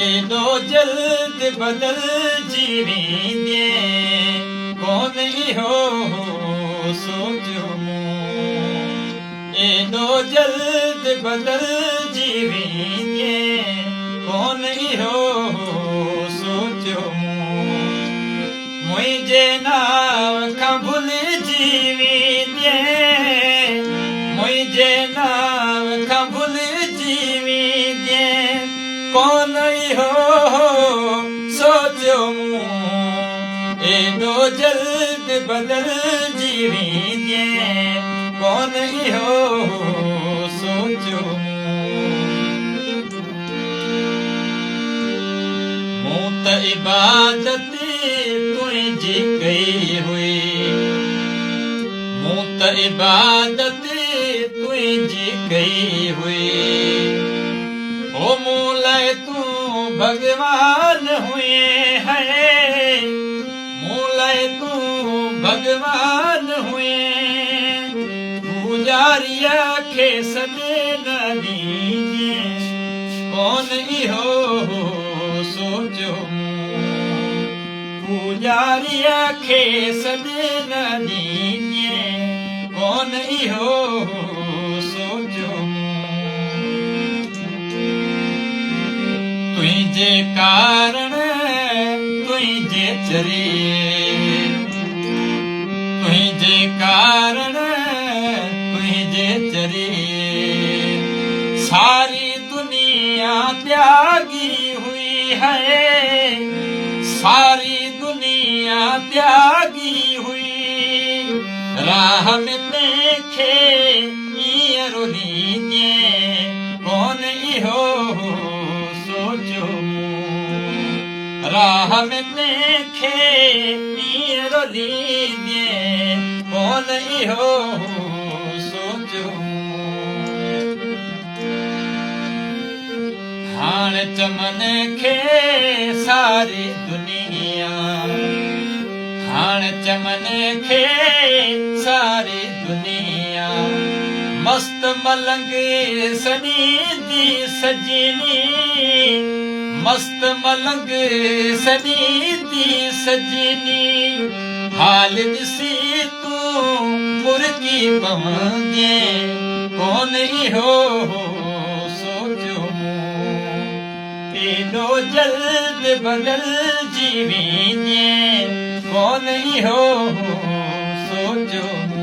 एॾो जल्द बदिलजी वेंदे कोन इहो सोचियो मूं एॾो जल्द बदिलजी वेंदे कोन इहो सोचियो मूं मुंहिंजे नाव खां भुलिजी वेंदे मुंहिंजे नाव खां भुलिजी वेंदे कोन इहो सोचियो मूं एॾो जल्द बदिलजी वेंदे कोन इहो सोचियो मूं त इबादत तुंहिंजी कई हुई मूं त इबादत तुंहिंजी कई हुई ओ मूं लाइ तूं भॻवान हुए है मूं लाइ तूं भॻवान हुए पूजारीअ खे सॾे न ॾींदे कोन इहो सोचियो पूजारीअ खे सॾे न ॾींदे कोन इहो सोचियो तुंहिंजे कारण तुंहिंजे ज़रिए तुंहिंजे कारण तुंहिंजे ज़रिए सारी दुनिया त्यागी हुई है सारी दुनिया त्यागी हुई राह में तंहिंखे ईअं रुलींदे कोन इहो सोचियो राह में तंहिंखे ईअं रुलींदे कोन इहो सोचियो हाणे चमन खे सारी दुनिया हाणे चमन खे सारी दुनिया मस्त मलंग सॼींदी सजनी मस्त मलंग सॼींदी सजनी हाल ॾिसी तूं मुर्गी पवंदे कोन इहो सोचियो एॾो जल्द बदिलजी वेंदे कोन इहो सोचियो